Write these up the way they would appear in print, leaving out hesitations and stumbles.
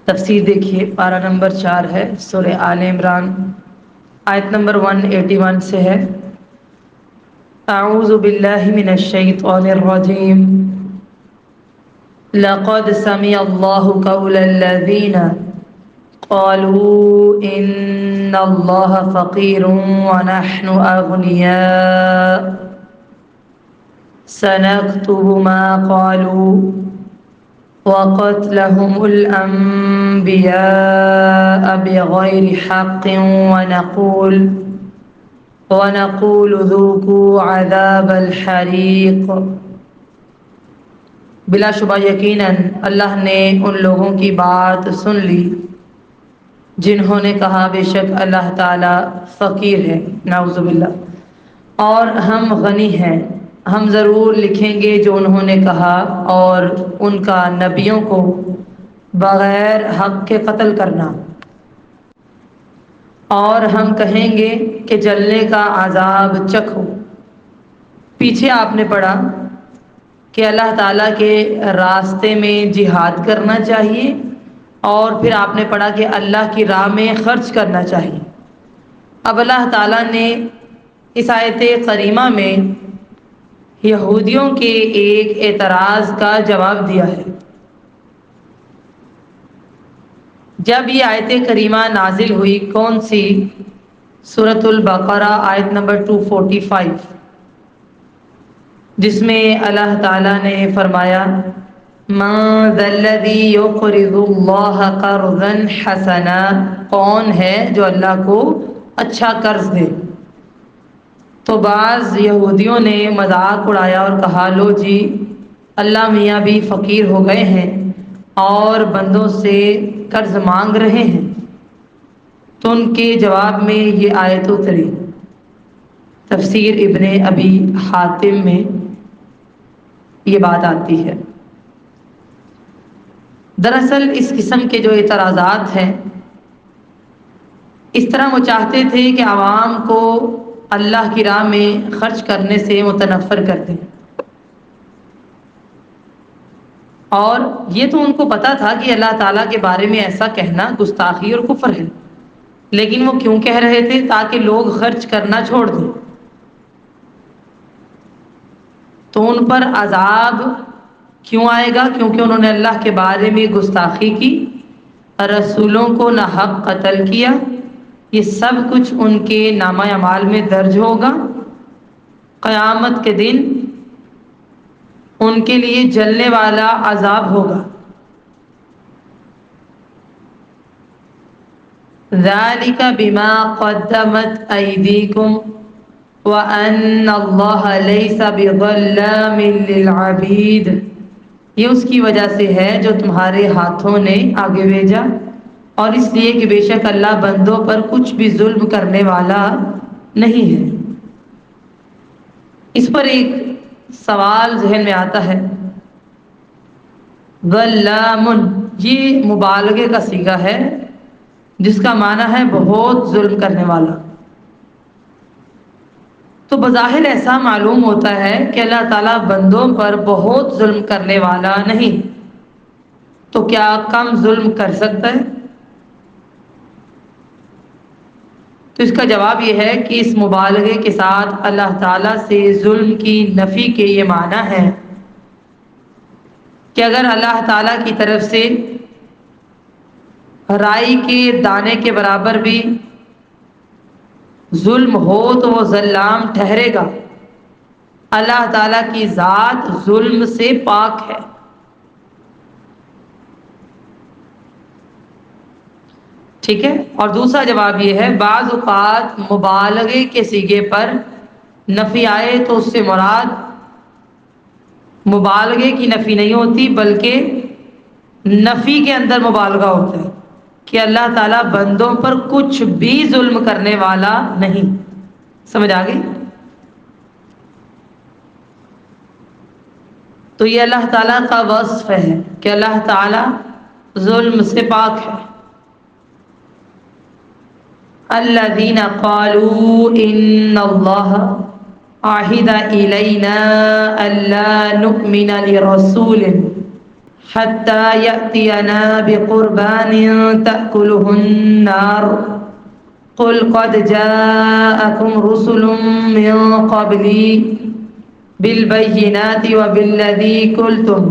تفسیر دیکھیے، پارہ نمبر 4 ہے، سورہ آل عمران، آیت نمبر 181 سے ہے۔ اعوذ باللہ من الشیطان الرجیم، لقد سمع اللہ قول الذین قالوا ان اللہ فقیر ونحن اغنیاء سنکتب ما قالوا وقتلهم الأنبياء بغير حق ونقول ذوقوا عذاب الحریق۔ بلا شبہ یقیناً اللہ نے ان لوگوں کی بات سن لی جنہوں نے کہا بے شک اللہ تعالی فقیر ہے، نعوذ باللہ، اور ہم غنی ہیں، ہم ضرور لکھیں گے جو انہوں نے کہا، اور ان کا نبیوں کو بغیر حق کے قتل کرنا، اور ہم کہیں گے کہ جلنے کا عذاب چکھو۔ پیچھے آپ نے پڑھا کہ اللہ تعالیٰ کے راستے میں جہاد کرنا چاہیے، اور پھر آپ نے پڑھا کہ اللہ کی راہ میں خرچ کرنا چاہیے۔ اب اللہ تعالیٰ نے اس آیت کریمہ میں یہودیوں کے ایک اعتراض کا جواب دیا ہے۔ جب یہ آیت کریمہ نازل ہوئی، کون سی؟ سورۃ البقرہ، آیت نمبر 245، جس میں اللہ تعالیٰ نے فرمایا من ذا الذی یقرض اللہ قرضا حسنا، کون ہے جو اللہ کو اچھا قرض دے؟ تو بعض یہودیوں نے مذاق اڑایا اور کہا لو جی، اللہ میاں بھی فقیر ہو گئے ہیں اور بندوں سے قرض مانگ رہے ہیں۔ تو ان کے جواب میں یہ آیت اتری۔ تفسیر ابن ابی حاتم میں یہ بات آتی ہے۔ دراصل اس قسم کے جو اعتراضات ہیں، اس طرح وہ چاہتے تھے کہ عوام کو اللہ کی راہ میں خرچ کرنے سے متنفر کر دیں، اور یہ تو ان کو پتا تھا کہ اللہ تعالیٰ کے بارے میں ایسا کہنا گستاخی اور کفر ہے، لیکن وہ کیوں کہہ رہے تھے؟ تاکہ لوگ خرچ کرنا چھوڑ دیں۔ تو ان پر عذاب کیوں آئے گا؟ کیونکہ انہوں نے اللہ کے بارے میں گستاخی کی، رسولوں کو ناحق قتل کیا۔ یہ سب کچھ ان کے نامہ اعمال میں درج ہوگا۔ قیامت کے دن ان کے لیے جلنے والا عذاب ہوگا۔ ذَلِكَ بِمَا قَدَّمَتْ أَيْدِيكُمْ وَأَنَّ اللَّهَ لَيْسَ بِظَلَّامٍ لِّلْعَبِيدِ، یہ اس کی وجہ سے ہے جو تمہارے ہاتھوں نے آگے بھیجا، اور اس لیے کہ بے شک اللہ بندوں پر کچھ بھی ظلم کرنے والا نہیں ہے۔ اس پر ایک سوال ذہن میں آتا ہے، ظلام، یہ مبالغے کا صیغہ ہے جس کا معنی ہے بہت ظلم کرنے والا۔ تو بظاہر ایسا معلوم ہوتا ہے کہ اللہ تعالیٰ بندوں پر بہت ظلم کرنے والا نہیں، تو کیا کم ظلم کر سکتا ہے؟ تو اس کا جواب یہ ہے کہ اس مبالغے کے ساتھ اللہ تعالیٰ سے ظلم کی نفی کے یہ معنی ہے کہ اگر اللہ تعالیٰ کی طرف سے رائی کے دانے کے برابر بھی ظلم ہو تو وہ ظلام ٹھہرے گا۔ اللہ تعالیٰ کی ذات ظلم سے پاک ہے۔ ٹھیک ہے؟ اور دوسرا جواب یہ ہے، بعض اوقات مبالغے کے صیغے پر نفی آئے تو اس سے مراد مبالغے کی نفی نہیں ہوتی، بلکہ نفی کے اندر مبالغہ ہوتا ہے کہ اللہ تعالیٰ بندوں پر کچھ بھی ظلم کرنے والا نہیں۔ سمجھ آ گئی؟ تو یہ اللہ تعالیٰ کا وصف ہے کہ اللہ تعالیٰ ظلم سے پاک ہے۔ الذین قالوا ان اللہ عہد الینا الا نؤمن لرسول حتى يأتينا بقربان تأكله النار قل قد جاءكم رسل من قبلي بالبينات وبالذي قلتم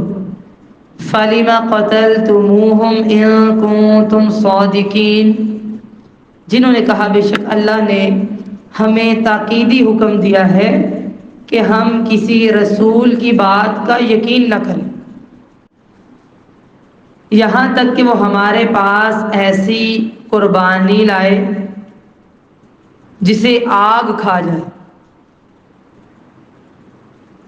فلم قتلتموهم إن كنتم صادقين۔ جنہوں نے کہا بے شک اللہ نے ہمیں تاکیدی حکم دیا ہے کہ ہم کسی رسول کی بات کا یقین نہ کریں یہاں تک کہ وہ ہمارے پاس ایسی قربانی لائے جسے آگ کھا جائے۔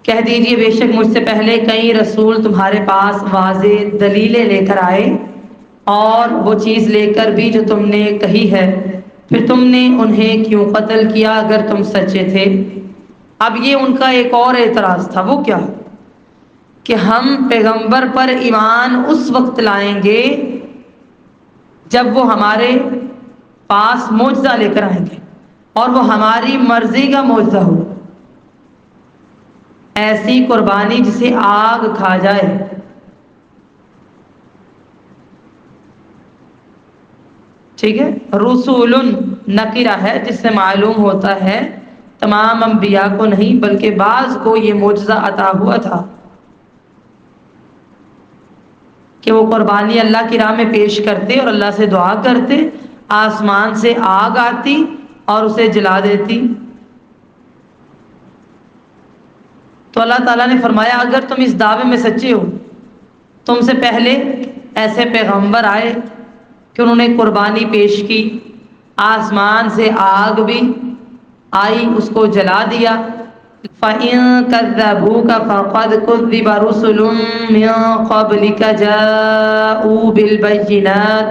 کہہ دیجئے بے شک مجھ سے پہلے کئی رسول تمہارے پاس واضح دلیلیں لے کر آئے اور وہ چیز لے کر بھی جو تم نے کہی ہے، پھر تم نے انہیں کیوں قتل کیا اگر تم سچے تھے؟ اب یہ ان کا ایک اور اعتراض تھا، وہ کیا کہ ہم پیغمبر پر ایمان اس وقت لائیں گے جب وہ ہمارے پاس معجزہ لے کر آئیں گے اور وہ ہماری مرضی کا معجزہ ہو، ایسی قربانی جسے آگ کھا جائے۔ ٹھیک ہے، رسول نکرہ ہے جس سے معلوم ہوتا ہے تمام انبیاء کو نہیں بلکہ بعض کو یہ معجزہ عطا ہوا تھا کہ وہ قربانی اللہ کی راہ میں پیش کرتے اور اللہ سے دعا کرتے، آسمان سے آگ آتی اور اسے جلا دیتی۔ تو اللہ تعالیٰ نے فرمایا اگر تم اس دعوے میں سچے ہو، تم سے پہلے ایسے پیغمبر آئے کہ انہوں نے قربانی پیش کی، آسمان سے آگ بھی آئی اس کو جلا دیا۔ فَإِن كَذَّبُوكَ فَقَدْ كُذِّبَ رُسُلٌ مِّن قَبْلِكَ جَاءُوا بِالْبَيِّنَاتِ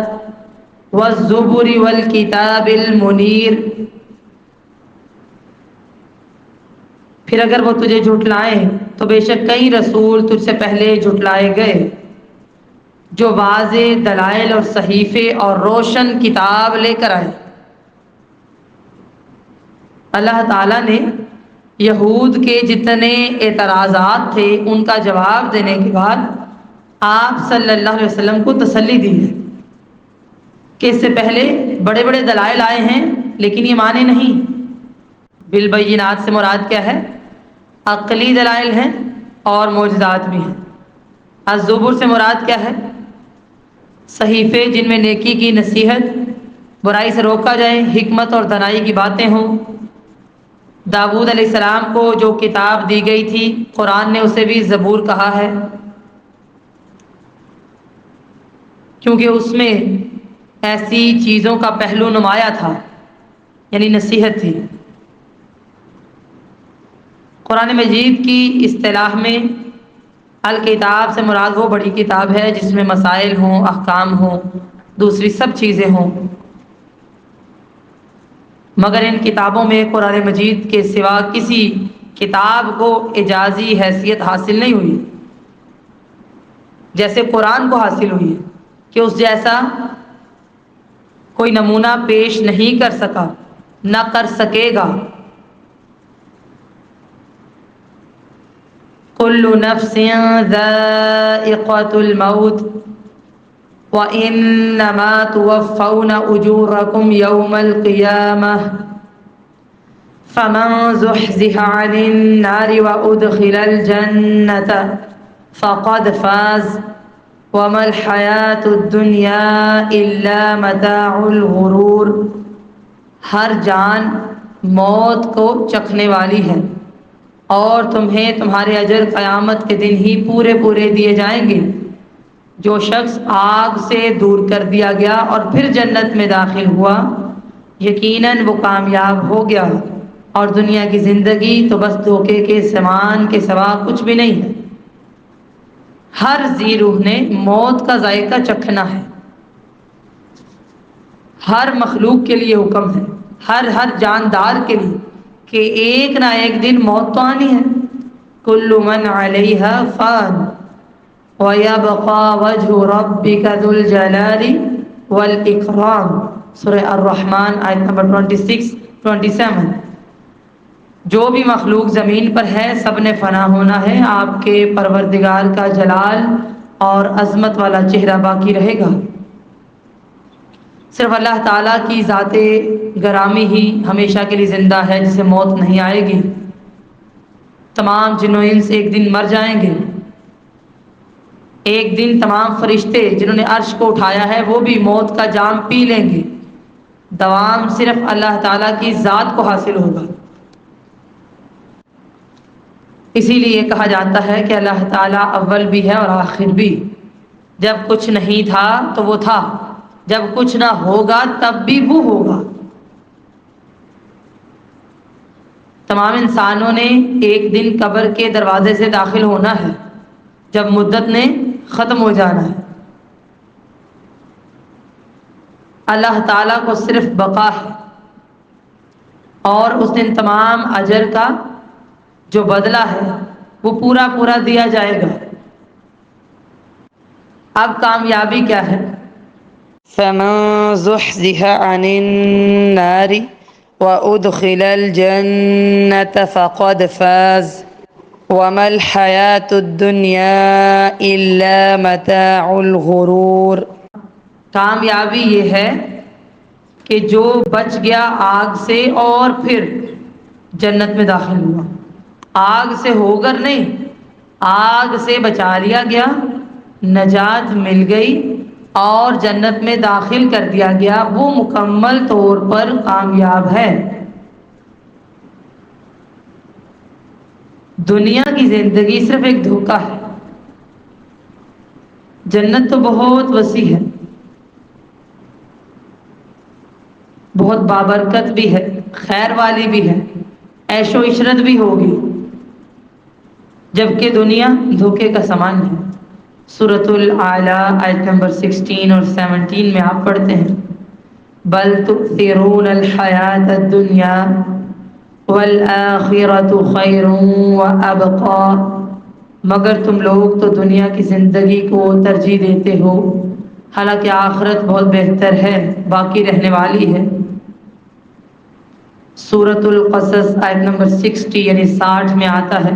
وَالزُّبُرِ وَالْكِتَابِ الْمُنِيرِ۔ پھر اگر وہ تجھے جھٹلائیں تو بے شک کئی رسول تجھ سے پہلے جھٹلائے گئے جو واضح دلائل اور صحیفے اور روشن کتاب لے کر آئے۔ اللہ تعالیٰ نے یہود کے جتنے اعتراضات تھے ان کا جواب دینے کے بعد آپ صلی اللہ علیہ وسلم کو تسلی دی ہے کہ اس سے پہلے بڑے بڑے دلائل آئے ہیں لیکن یہ مانے نہیں۔ بالبینات سے مراد کیا ہے؟ عقلی دلائل ہیں اور معجزات بھی ہیں۔ الزبر سے مراد کیا ہے؟ صحیفے جن میں نیکی کی نصیحت، برائی سے روکا جائے، حکمت اور دانائی کی باتیں ہوں۔ داؤد علیہ السلام کو جو کتاب دی گئی تھی قرآن نے اسے بھی زبور کہا ہے کیونکہ اس میں ایسی چیزوں کا پہلو نمایاں تھا، یعنی نصیحت تھی۔ قرآن مجید کی اصطلاح میں الکتاب سے مراد وہ بڑی کتاب ہے جس میں مسائل ہوں، احکام ہوں، دوسری سب چیزیں ہوں، مگر ان کتابوں میں قرآن مجید کے سوا کسی کتاب کو اعجازی حیثیت حاصل نہیں ہوئی جیسے قرآن کو حاصل ہوئی ہے کہ اس جیسا کوئی نمونہ پیش نہیں کر سکا، نہ کر سکے گا۔ کل نفس ذائقۃ الموت وَإِنَّمَا تُوَفَّوْنَ أُجُورَكُمْ يَوْمَ الْقِيَامَةِ فَمَنْ زُحْزِحَ عَنِ النَّارِ وَأُدْخِلَ الْجَنَّةَ فَقَدْ فَازَ وَمَا الْحَيَاةُ الدُّنْيَا إِلَّا مَتَاعُ الْغُرُورِ۔ ہر جان موت کو چکھنے والی ہے اور تمہیں تمہارے اجر قیامت کے دن ہی پورے پورے دیے جائیں گے۔ جو شخص آگ سے دور کر دیا گیا اور پھر جنت میں داخل ہوا یقیناً وہ کامیاب ہو گیا، اور دنیا کی زندگی تو بس دھوکے کے سامان کے سوا کچھ بھی نہیں ہے۔ ہر ذی روح نے موت کا ذائقہ چکھنا ہے، ہر مخلوق کے لیے حکم ہے، ہر جاندار کے لیے کہ ایک نہ ایک دن موت تو آنی ہے۔ کل من علیہا فان وَيَبْقَى وَجْهُ رَبِّكَ ذُو الْجَلَالِ وَالْإِكْرَامِ۔ سورہ الرحمن آیت نمبر 26-27۔ جو بھی مخلوق زمین پر ہے سب نے فنا ہونا ہے، آپ کے پروردگار کا جلال اور عظمت والا چہرہ باقی رہے گا۔ صرف اللہ تعالیٰ کی ذات گرامی ہی ہمیشہ کے لیے زندہ ہے، جسے موت نہیں آئے گی۔ تمام جن و انس ایک دن مر جائیں گے، ایک دن تمام فرشتے جنہوں نے عرش کو اٹھایا ہے وہ بھی موت کا جام پی لیں گے۔ دوام صرف اللہ تعالیٰ کی ذات کو حاصل ہوگا۔ اسی لیے کہا جاتا ہے کہ اللہ تعالیٰ اول بھی ہے اور آخر بھی۔ جب کچھ نہیں تھا تو وہ تھا، جب کچھ نہ ہوگا تب بھی وہ ہوگا۔ تمام انسانوں نے ایک دن قبر کے دروازے سے داخل ہونا ہے، جب مدت نے ختم ہو جانا ہے۔ اللہ تعالیٰ کو صرف بقا ہے، اور اس دن تمام اجر کا جو بدلہ ہے وہ پورا پورا دیا جائے گا۔ اب کامیابی کیا ہے؟ فمن زحزح عن النار وأدخل الجنة فقد فاز وما الحياة الدنيا إلا متاع الغرور۔ کامیابی یہ ہے کہ جو بچ گیا آگ سے اور پھر جنت میں داخل ہوا۔ آگ سے ہو کر نہیں، آگ سے بچا لیا گیا، نجات مل گئی اور جنت میں داخل کر دیا گیا، وہ مکمل طور پر کامیاب ہے۔ دنیا کی زندگی صرف ایک دھوکہ ہے، جنت تو بہت وسیع ہے، بہت بابرکت بھی ہے، خیر والی بھی ہے، عیش و عشرت بھی ہوگی، جبکہ دنیا دھوکے کا سامان ہے۔ سورۃ الاعلیٰ آیت نمبر 16 اور 17 میں آپ پڑھتے ہیں، بل تؤثرون الحیاۃ الدنیا والآخرۃ خیر وابقیٰ، مگر تم لوگ تو دنیا کی زندگی کو ترجیح دیتے ہو، حالانکہ آخرت بہت بہتر ہے، باقی رہنے والی ہے۔ سورۃ القصص آیت نمبر 60 یعنی 60 میں آتا ہے،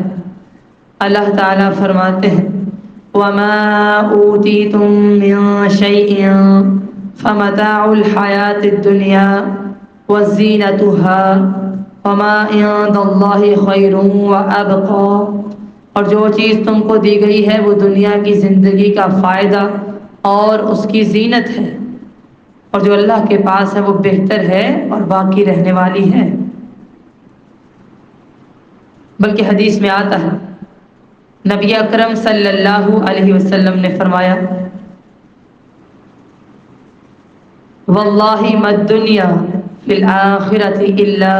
اللہ تعالیٰ فرماتے ہیں، وَمَا أُوتِيتُم مِّن شَيْءٍ فَمَتَاعُ الْحَيَاةِ الدُّنْيَا وَزِينَتُهَا وَمَا عِندَ اللَّهِ خَيْرٌ وَأَبْقَىٰ، اور جو چیز تم کو دی گئی ہے وہ دنیا کی زندگی کا فائدہ اور اس کی زینت ہے، اور جو اللہ کے پاس ہے وہ بہتر ہے اور باقی رہنے والی ہے۔ بلکہ حدیث میں آتا ہے، نبی اکرم صلی اللہ علیہ وسلم نے فرمایا، واللہ ما الدنیا فی الآخرۃ الا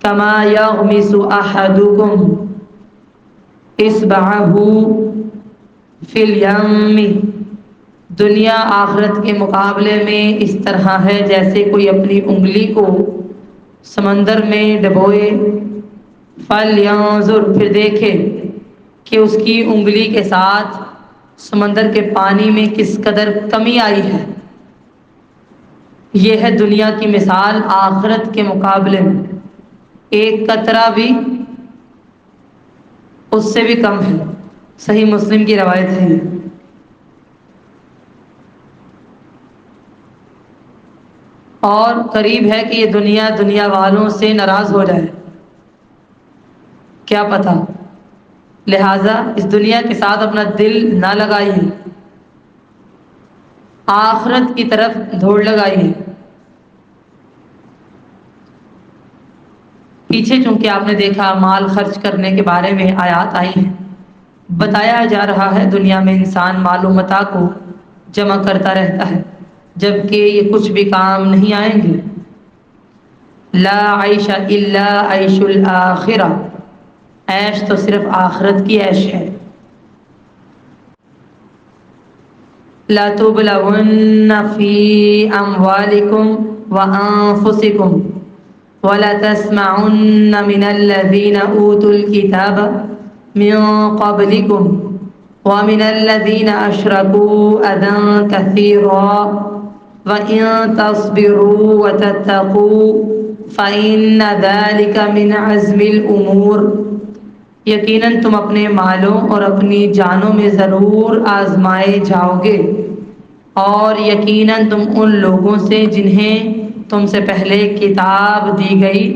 کما یغمس احدکم اصبعہ فی الیم، دنیا آخرت کے مقابلے میں اس طرح ہے جیسے کوئی اپنی انگلی کو سمندر میں ڈبوئے، فَلْيَنظُرْ، پھر دیکھے کہ اس کی انگلی کے ساتھ سمندر کے پانی میں کس قدر کمی آئی ہے۔ یہ ہے دنیا کی مثال آخرت کے مقابلے میں، ایک قطرہ بھی اس سے بھی کم ہے۔ صحیح مسلم کی روایت ہے۔ اور قریب ہے کہ یہ دنیا والوں سے ناراض ہو جائے، کیا پتہ، لہٰذا اس دنیا کے ساتھ اپنا دل نہ لگائیے، آخرت کی طرف دوڑ لگائیے۔ پیچھے چونکہ آپ نے دیکھا مال خرچ کرنے کے بارے میں آیات آئی ہیں، بتایا جا رہا ہے دنیا میں انسان مال و متاع کو جمع کرتا رہتا ہے، جبکہ یہ کچھ بھی کام نہیں آئیں گے۔ لا عیش الا عیش الآخرہ، عیش تو صرف آخرت کی عیش ہے۔ لا تبلون فی اموالکم وانفسکم ولا تسمعن من الذین اوتوا الکتاب من قبلکم ومن الذین اشرکوا اذی کثیرا وَإِن تَصْبِرُوا وَتَتَّقُوا فَإِنَّ ذَلِكَ مِنْ عَزْمِ الْأُمُورِ، یقیناً تم اپنے مالوں اور اپنی جانوں میں ضرور آزمائے جاؤ گے، اور یقیناً تم ان لوگوں سے جنہیں تم سے پہلے کتاب دی گئی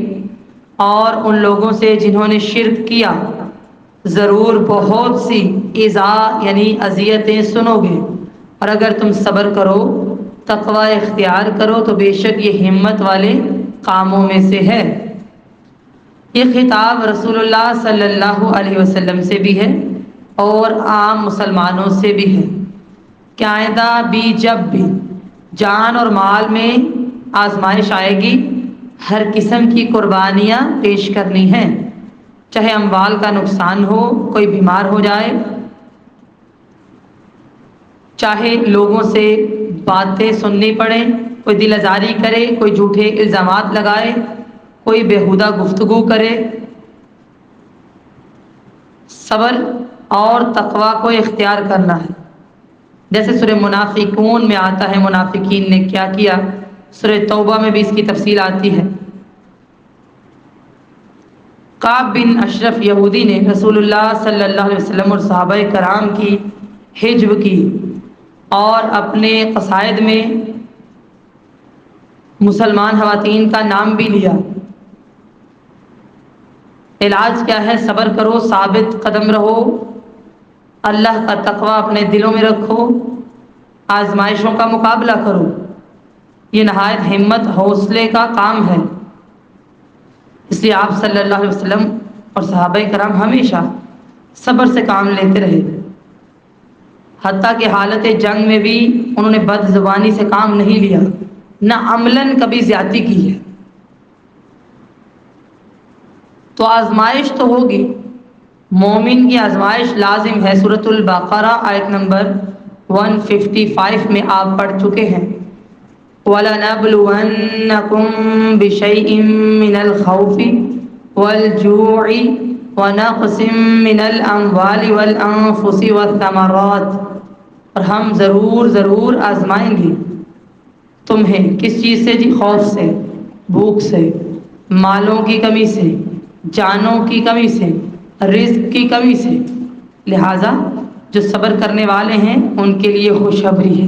اور ان لوگوں سے جنہوں نے شرک کیا ضرور بہت سی ایذا یعنی اذیتیں سنو گے، اور اگر تم صبر کرو، تقوی اختیار کرو تو بے شک یہ ہمت والے کاموں میں سے ہے۔ یہ خطاب رسول اللہ صلی اللہ علیہ وسلم سے بھی ہے اور عام مسلمانوں سے بھی ہے کہ آئندہ بھی جب بھی جان اور مال میں آزمائش آئے گی، ہر قسم کی قربانیاں پیش کرنی ہیں، چاہے اموال کا نقصان ہو، کوئی بیمار ہو جائے، چاہے لوگوں سے باتیں سننی پڑیں، کوئی دل آزاری کرے، کوئی جھوٹے الزامات لگائے، کوئی بیہودہ گفتگو کرے، صبر اور تقوی کو اختیار کرنا ہے۔ جیسے سورہ منافقون میں آتا ہے منافقین نے کیا کیا، سورہ توبہ میں بھی اس کی تفصیل آتی ہے۔ کعب بن اشرف یہودی نے رسول اللہ صلی اللہ علیہ وسلم اور صحابہ کرام کی حجب کی اور اپنے قصائد میں مسلمان خواتین کا نام بھی لیا۔ علاج کیا ہے؟ صبر کرو، ثابت قدم رہو، اللہ کا تقوی اپنے دلوں میں رکھو، آزمائشوں کا مقابلہ کرو۔ یہ نہایت ہمت حوصلے کا کام ہے، اس لیے آپ صلی اللہ علیہ وسلم اور صحابہ کرام ہمیشہ صبر سے کام لیتے رہے، حتیٰ کہ حالت جنگ میں بھی انہوں نے بد زبانی سے کام نہیں لیا، نہ عملاً کبھی زیادتی کی ہے۔ تو آزمائش تو ہوگی، مومن کی آزمائش لازم ہے۔ سورۃ البقرہ آیت نمبر 155 میں آپ پڑھ چکے ہیں، وَلَنَبْلُوَنَّكُمْ بِشَيْءٍ مِّنَ الْخَوْفِ وَالْجُوعِ وَنَقْصٍ مِّنَ الْأَمْوَالِ وَالْأَنفُسِ وَالثَّمَرَاتِ، اور ہم ضرور آزمائیں گے تمہیں۔ کس چیز سے جی؟ خوف سے، بھوک سے، مالوں کی کمی سے، جانوں کی کمی سے، رزق کی کمی سے۔ لہٰذا جو صبر کرنے والے ہیں ان کے لیے خوشخبری ہے۔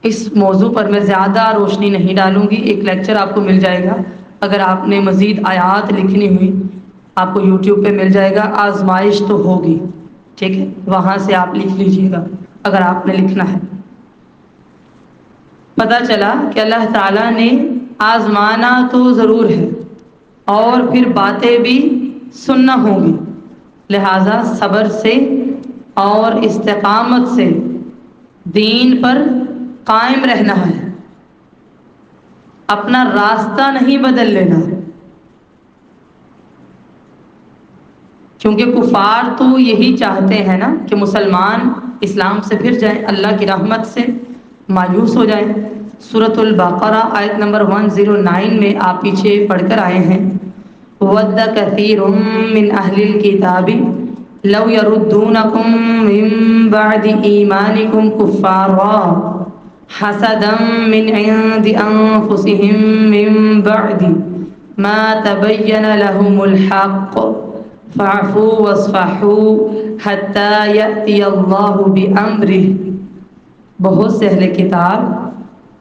اس موضوع پر میں زیادہ روشنی نہیں ڈالوں گی، ایک لیکچر آپ کو مل جائے گا۔ اگر آپ نے مزید آیات لکھنی ہوئی آپ کو یوٹیوب پہ مل جائے گا، آزمائش تو ہوگی، ٹھیک ہے، وہاں سے آپ لکھ لیجئے گا اگر آپ نے لکھنا ہے۔ پتہ چلا کہ اللہ تعالیٰ نے آزمانا تو ضرور ہے اور پھر باتیں بھی سننا ہوں گی، لہٰذا صبر سے اور استقامت سے دین پر قائم رہنا ہے، اپنا راستہ نہیں بدل لینا، کیونکہ کفار تو یہی چاہتے ہیں نا کہ مسلمان اسلام سے پھر جائیں، اللہ کی رحمت سے مایوس ہو جائیں۔ سورۃ البقرہ آیت نمبر 109 میں آپ پیچھے پڑھ کر آئے ہیں، وَدَّ كَثِيرٌ مِّنْ أَهْلِ الْكِتَابِ لَوْ يَرُدُّونَكُم مِّن بَعْدِ إِيمَانِكُمْ كُفَّارًا حَسَدًا مِّنْ عِندِ أَنفُسِهِم مِّن بَعْدِ مَا تَبَيَّنَ لَهُمُ الْحَقُّ فَاعْفُوا وَاصْفَحُوا حَتَّىٰ يَأْتِيَ اللَّهُ بِأَمْرِهِ۔ بہت سے اہل کتاب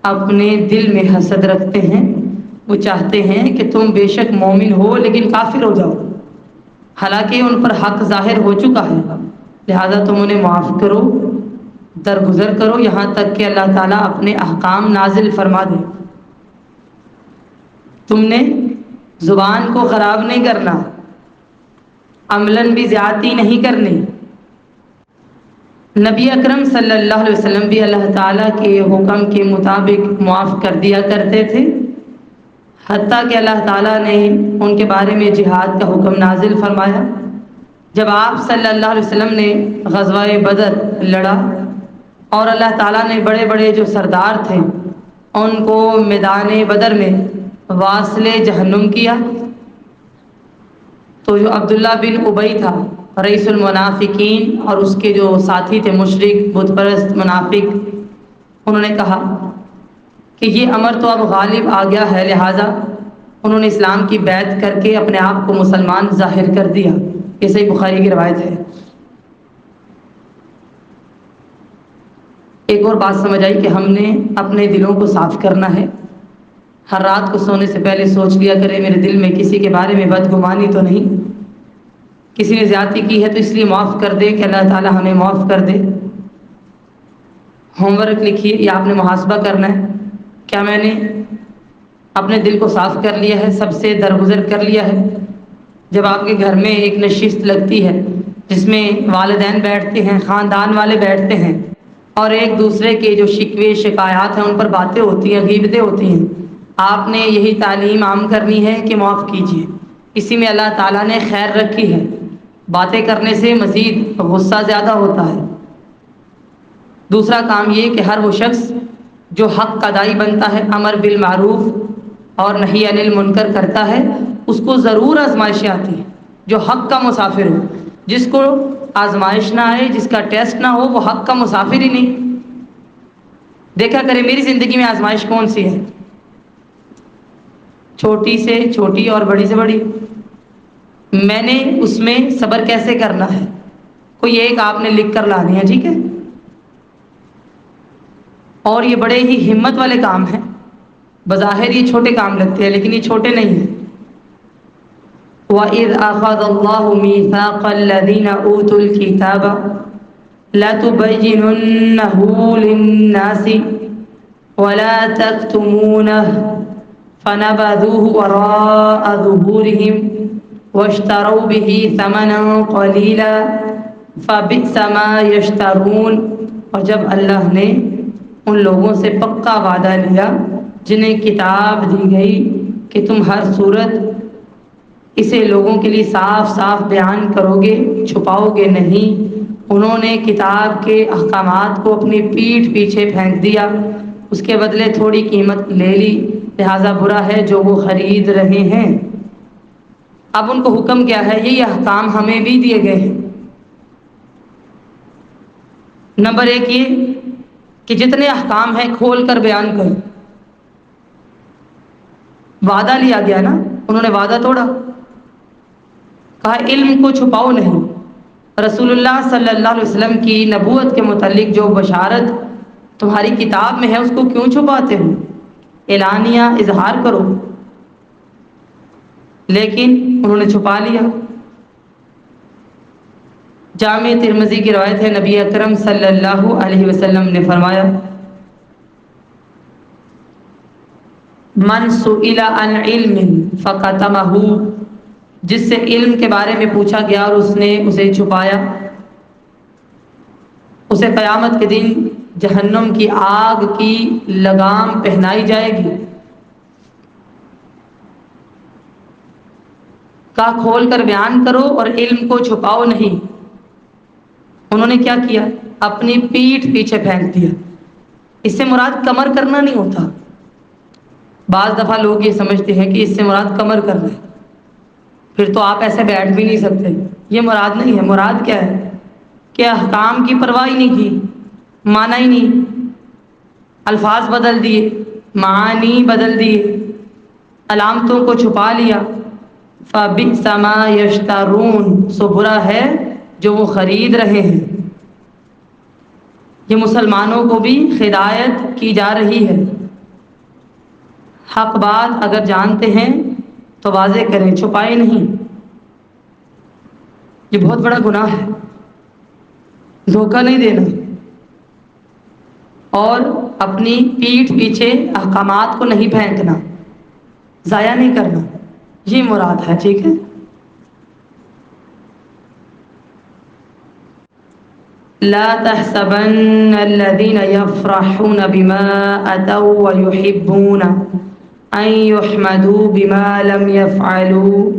اپنے دل میں حسد رکھتے ہیں، وہ چاہتے ہیں کہ تم بے شک مومن ہو لیکن کافر ہو جاؤ، حالانکہ ان پر حق ظاہر ہو چکا ہے، لہذا تم انہیں معاف کرو، درگزر کرو، یہاں تک کہ اللہ تعالیٰ اپنے احکام نازل فرما دے۔ تم نے زبان کو خراب نہیں کرنا، عملاً بھی زیادتی نہیں کرنی۔ نبی اکرم صلی اللہ علیہ وسلم بھی اللہ تعالیٰ کے حکم کے مطابق معاف کر دیا کرتے تھے، حتیٰ کہ اللہ تعالیٰ نے ان کے بارے میں جہاد کا حکم نازل فرمایا۔ جب آپ صلی اللہ علیہ وسلم نے غزوہ بدر لڑا اور اللہ تعالیٰ نے بڑے بڑے جو سردار تھے ان کو میدان بدر میں واصل جہنم کیا، تو جو عبداللہ بن ابی تھا رئیس المنافقین اور اس کے جو ساتھی تھے مشرک بت پرست منافق، انہوں نے کہا کہ یہ امر تو اب غالب آ گیا ہے، لہٰذا انہوں نے اسلام کی بیعت کر کے اپنے آپ کو مسلمان ظاہر کر دیا۔ یہ صحیح بخاری کی روایت ہے۔ ایک اور بات سمجھ آئی کہ ہم نے اپنے دلوں کو صاف کرنا ہے۔ ہر رات کو سونے سے پہلے سوچ لیا کرے میرے دل میں کسی کے بارے میں بدگمانی تو نہیں، کسی نے زیادتی کی ہے تو اس لیے معاف کر دے کہ اللہ تعالیٰ ہمیں معاف کر دے۔ ہوم ورک لکھیے یا آپ نے محاسبہ کرنا ہے، کیا میں نے اپنے دل کو صاف کر لیا ہے، سب سے درگزر کر لیا ہے؟ جب آپ کے گھر میں ایک نشست لگتی ہے جس میں والدین بیٹھتے ہیں، خاندان والے بیٹھتے ہیں، اور ایک دوسرے کے جو شکوے شکایات ہیں ان پر باتیں ہوتی ہیں، غیبتیں ہوتی ہیں، آپ نے یہی تعلیم عام کرنی ہے کہ معاف کیجیے۔ اسی میں اللہ تعالیٰ نے خیر رکھی ہے۔ باتیں کرنے سے مزید غصہ زیادہ ہوتا ہے۔ دوسرا کام یہ کہ ہر وہ شخص جو حق کا داعی بنتا ہے، امر بالمعروف اور نہی عن المنکر کرتا ہے، اس کو ضرور آزمائشیں آتی ہیں۔ جو حق کا مسافر ہو، جس کو آزمائش نہ آئے، جس کا ٹیسٹ نہ ہو، وہ حق کا مسافر ہی نہیں۔ دیکھا کرے میری زندگی میں آزمائش کون سی ہے، چھوٹی سے چھوٹی اور بڑی سے بڑی، میں نے اس میں صبر کیسے کرنا ہے، کوئی ایک آپ نے لکھ کر لانی ہے، ٹھیک ہے؟ اور یہ بڑے ہی ہمت والے کام ہیں۔ بظاہر یہ چھوٹے کام لگتے ہیں لیکن یہ چھوٹے نہیں ہیں۔ وَإِذْ أَخَذَ اللَّهُ مِيثَاقَ الَّذِينَ أُوتُوا الْكِتَابَ لَتُبَيِّنُنَّهُ لِلنَّاسِ وَلَا تَكْتُمُونَهُ فَنَبَذُوهُ وَرَاءَ ظُهُورِهِمْ وَاشْتَرَوْا بِهِ ثَمَنًا قَلِيلًا فَبِئْسَ مَا يَشْتَرُونَ۔ اور جب اللہ نے ان لوگوں سے پکا وعدہ لیا جنہیں کتاب دی گئی کہ تم ہر صورت اسے لوگوں کے لیے صاف صاف بیان کرو گے، چھپاؤ گے نہیں، انہوں نے کتاب کے احکامات کو اپنی پیٹھ پیچھے پھینک دیا، اس کے بدلے تھوڑی قیمت لے لی، لہذا برا ہے جو وہ خرید رہے ہیں۔ اب ان کو حکم کیا ہے؟ یہی احکام ہمیں بھی دیے گئے ہیں۔ نمبر ایک یہ کہ جتنے احکام ہیں کھول کر بیان کرو۔ وعدہ لیا گیا نا، انہوں نے وعدہ توڑا، کہا علم کو چھپاؤ نہیں۔ رسول اللہ صلی اللہ علیہ وسلم کی نبوت کے متعلق جو بشارت تمہاری کتاب میں ہے اس کو کیوں چھپاتے ہو؟ اعلانیہ اظہار کرو، لیکن انہوں نے چھپا لیا۔ جامع ترمذی کی روایت ہے، نبی اکرم صلی اللہ علیہ وسلم نے فرمایا، من سئل عن علم فکتمہ، جس سے علم کے بارے میں پوچھا گیا اور اس نے اسے چھپایا، اسے قیامت کے دن جہنم کی آگ کی لگام پہنائی جائے گی۔ کہا کھول کر بیان کرو اور علم کو چھپاؤ نہیں۔ انہوں نے کیا کیا؟ اپنی پیٹھ پیچھے پھینک دیا۔ اس سے مراد کمر کرنا نہیں ہوتا۔ بعض دفعہ لوگ یہ سمجھتے ہیں کہ اس سے مراد کمر کرنا ہے، پھر تو آپ ایسے بیٹھ بھی نہیں سکتے۔ یہ مراد نہیں ہے۔ مراد کیا ہے کہ احکام کی پرواہ ہی نہیں کی، مانا ہی نہیں، الفاظ بدل دیے، معانی بدل دیے، علامتوں کو چھپا لیا۔ فَبِئْسَ مَا يَشْتَرُونَ، سو برا ہے جو وہ خرید رہے ہیں۔ یہ مسلمانوں کو بھی ہدایت کی جا رہی ہے۔ حق بات اگر جانتے ہیں تو واضح کریں، چھپائے نہیں۔ یہ بہت بڑا گناہ ہے، دھوکہ نہیں دینا اور اپنی پیٹھ پیچھے احکامات کو نہیں پھینکنا، ضائع نہیں کرنا، یہ مراد ہے، ٹھیک ہے؟ لا تحسبن الذين يفرحون بما أتوا ويحبون أن يحمدوا بما لم يفعلوا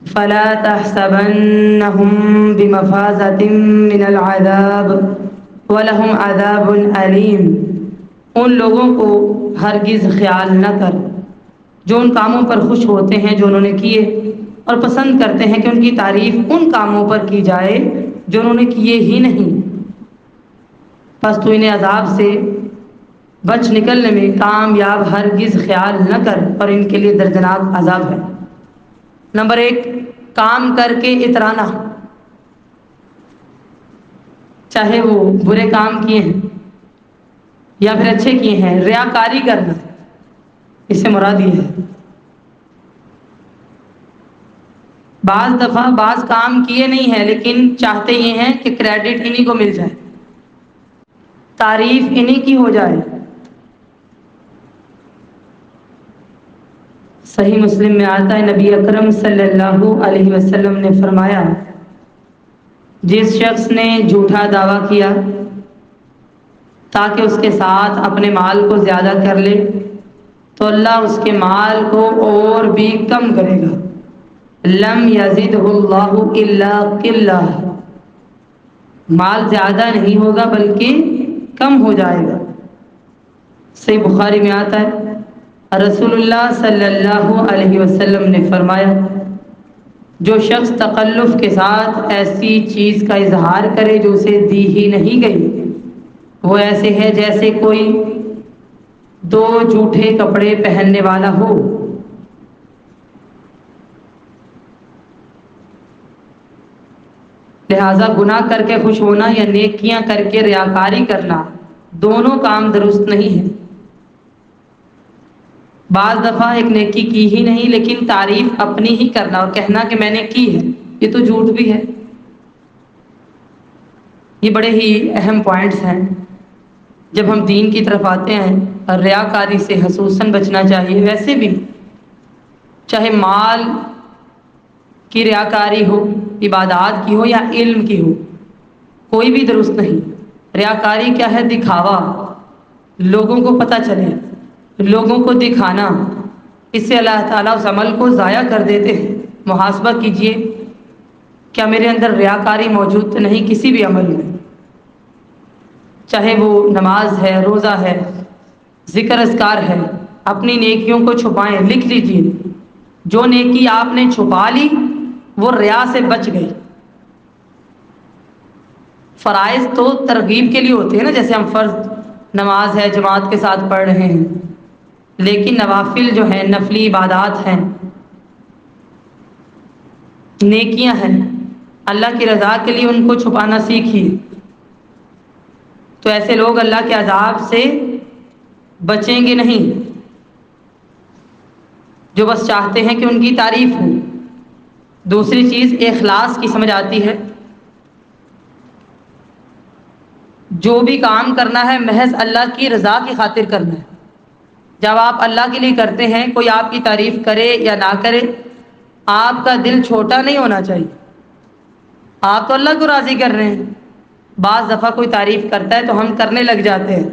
فلا تحسبنهم بمفازة من العذاب ولهم عذاب أليم۔ ان لوگوں کو ہرگز خیال نہ کر جو ان کاموں پر خوش ہوتے ہیں جو انہوں نے کیے، اور پسند کرتے ہیں کہ ان کی تعریف ان کاموں پر کی جائے جو انہوں نے کیے ہی نہیں، پس تو انہیں عذاب سے بچ نکلنے میں کامیاب ہرگز خیال نہ کر اور ان کے لیے دردناک عذاب ہے۔ نمبر 1، کام کر کے اترانا، چاہے وہ برے کام کیے ہیں یا پھر اچھے کیے ہیں، ریاکاری کرنا، اس سے مراد یہ ہے۔ بعض دفعہ بعض کام کیے نہیں ہیں لیکن چاہتے یہ ہیں کہ کریڈٹ انہی کو مل جائے، تعریف انہی کی ہو جائے۔ صحیح مسلم میں آتا ہے، نبی اکرم صلی اللہ علیہ وسلم نے فرمایا، جس شخص نے جھوٹا دعویٰ کیا تاکہ اس کے ساتھ اپنے مال کو زیادہ کر لے تو اللہ اس کے مال کو اور بھی کم کرے گا، لم یزدہ اللہ الا قلہ، مال زیادہ نہیں ہوگا بلکہ کم ہو جائے گا۔ صحیح بخاری میں آتا ہے، رسول اللہ صلی اللہ علیہ وسلم نے فرمایا، جو شخص تکلف کے ساتھ ایسی چیز کا اظہار کرے جو اسے دی ہی نہیں گئی، وہ ایسے ہے جیسے کوئی 2 جھوٹے کپڑے پہننے والا ہو۔ لہذا گناہ کر کے خوش ہونا یا نیکیاں کر کے ریاکاری کرنا، دونوں کام درست نہیں ہیں۔ بعض دفعہ ایک نیکی کی ہی نہیں لیکن تعریف اپنی ہی کرنا اور کہنا کہ میں نے کی ہے، یہ تو جھوٹ بھی ہے۔ یہ بڑے ہی اہم پوائنٹس ہیں۔ جب ہم دین کی طرف آتے ہیں اور ریاکاری سے خصوصاً بچنا چاہیے، ویسے بھی چاہے مال کی ریاکاری ہو، عبادات کی ہو یا علم کی ہو، کوئی بھی درست نہیں۔ ریاکاری کیا ہے؟ دکھاوا، لوگوں کو پتہ چلے، لوگوں کو دکھانا، اس سے اللہ تعالیٰ اس عمل کو ضائع کر دیتے ہیں۔ محاسبہ کیجئے، کیا میرے اندر ریاکاری موجود تو نہیں کسی بھی عمل میں؟ چاہے وہ نماز ہے، روزہ ہے، ذکر اذکار ہے، اپنی نیکیوں کو چھپائیں، لکھ لیجئے، جو نیکی آپ نے چھپا لی وہ ریا سے بچ گئی۔ فرائض تو ترغیب کے لیے ہوتے ہیں نا، جیسے ہم فرض نماز ہے جماعت کے ساتھ پڑھ رہے ہیں، لیکن نوافل جو ہیں، نفلی عبادات ہیں، نیکیاں ہیں، اللہ کی رضا کے لیے ان کو چھپانا سیکھیے، تو ایسے لوگ اللہ کے عذاب سے بچیں گے نہیں، جو بس چاہتے ہیں کہ ان کی تعریف ہو۔ دوسری چیز اخلاص کی سمجھ آتی ہے، جو بھی کام کرنا ہے محض اللہ کی رضا کی خاطر کرنا ہے۔ جب آپ اللہ کے لیے کرتے ہیں، کوئی آپ کی تعریف کرے یا نہ کرے، آپ کا دل چھوٹا نہیں ہونا چاہیے، آپ تو اللہ کو راضی کر رہے ہیں۔ بعض دفعہ کوئی تعریف کرتا ہے تو ہم کرنے لگ جاتے ہیں،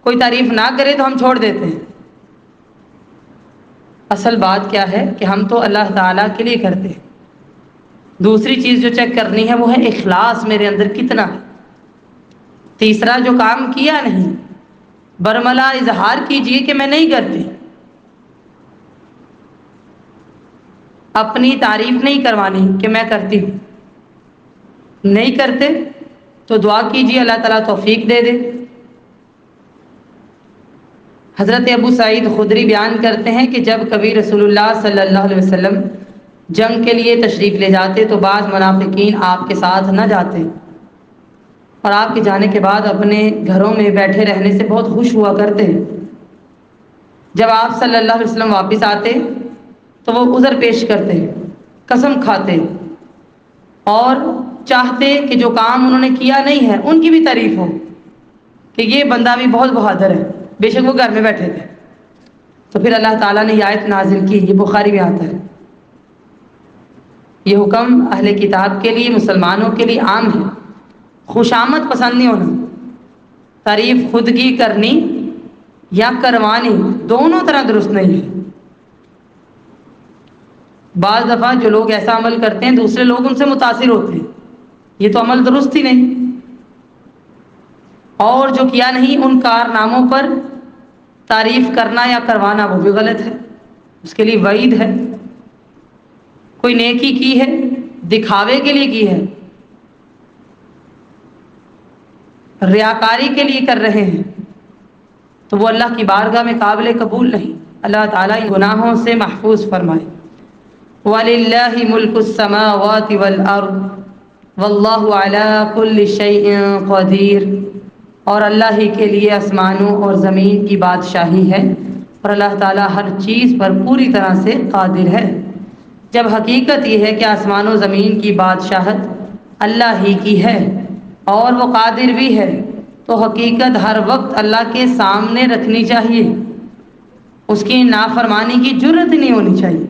کوئی تعریف نہ کرے تو ہم چھوڑ دیتے ہیں۔ اصل بات کیا ہے کہ ہم تو اللہ تعالیٰ کے لیے کرتے ہیں۔ دوسری چیز جو چیک کرنی ہے وہ ہے اخلاص میرے اندر کتنا ہے۔ تیسرا، جو کام کیا نہیں، برملا اظہار کیجئے کہ میں نہیں کرتی، اپنی تعریف نہیں کروانی کہ میں کرتی ہوں۔ نہیں کرتے تو دعا کیجئے اللہ تعالیٰ توفیق دے دے۔ حضرت ابو سعید خدری بیان کرتے ہیں کہ جب کبھی رسول اللہ صلی اللہ علیہ وسلم جنگ کے لیے تشریف لے جاتے تو بعض منافقین آپ کے ساتھ نہ جاتے اور آپ کے جانے کے بعد اپنے گھروں میں بیٹھے رہنے سے بہت خوش ہوا کرتے ہیں۔ جب آپ صلی اللہ علیہ وسلم واپس آتے تو وہ عذر پیش کرتے، قسم کھاتے اور چاہتے کہ جو کام انہوں نے کیا نہیں ہے ان کی بھی تعریف ہو کہ یہ بندہ بھی بہت بہادر ہے، بے شک وہ گھر میں بیٹھے تھے۔ تو پھر اللہ تعالیٰ نے یہ آیت نازل کی، یہ بخاری میں آتا ہے۔ یہ حکم اہل کتاب کے لیے، مسلمانوں کے لیے عام ہے۔ خوشامد پسند نہیں ہونا، تعریف خود کی کرنی یا کروانی دونوں طرح درست نہیں ہے۔ بعض دفعہ جو لوگ ایسا عمل کرتے ہیں دوسرے لوگ ان سے متاثر ہوتے ہیں، یہ تو عمل درست ہی نہیں۔ اور جو کیا نہیں ان کارناموں پر تعریف کرنا یا کروانا وہ بھی غلط ہے، اس کے لیے وعید ہے۔ کوئی نیکی کی ہے، دکھاوے کے لیے کی ہے، ریاکاری کے لیے کر رہے ہیں، تو وہ اللہ کی بارگاہ میں قابل قبول نہیں۔ اللہ تعالیٰ ان گناہوں سے محفوظ فرمائے۔ وَلِلَّهِ مُلْكُ السَّمَاوَاتِ وَالْأَرْضِ وَاللَّهُ عَلَى كُلِّ شَيْءٍ قَدِيرٌ، اور اللہ ہی کے لیے آسمانوں اور زمین کی بادشاہی ہے، اور اللہ تعالیٰ ہر چیز پر پوری طرح سے قادر ہے۔ جب حقیقت یہ ہے کہ آسمان و زمین کی بادشاہت اللہ ہی کی ہے اور وہ قادر بھی ہے، تو حقیقت ہر وقت اللہ کے سامنے رکھنی چاہیے، اس کی نافرمانی کی جرت نہیں ہونی چاہیے،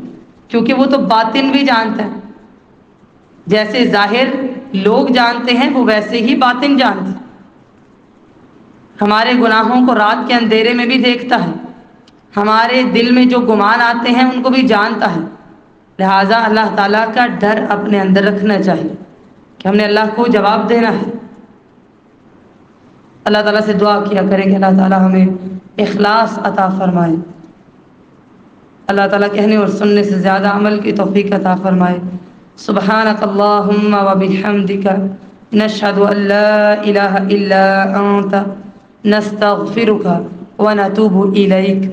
کیونکہ وہ تو باطن بھی جانتا ہے۔ جیسے ظاہر لوگ جانتے ہیں وہ ویسے ہی باطن جانتا ہے۔ ہمارے گناہوں کو رات کے اندھیرے میں بھی دیکھتا ہے، ہمارے دل میں جو گمان آتے ہیں ان کو بھی جانتا ہے۔ لہٰذا اللہ تعالیٰ کا ڈر اپنے اندر رکھنا چاہیے کہ ہم نے اللہ کو جواب دینا ہے۔ اللہ تعالیٰ سے دعا کیا کریں کہ اللہ تعالیٰ ہمیں اخلاص عطا فرمائے، اللہ تعالیٰ کہنے اور سننے سے زیادہ عمل کی توفیق عطا فرمائے۔ سبحانک اللہم و بحمدک، نشہد ان لا الہ الا انت، نستغفرک و نتوب الیک۔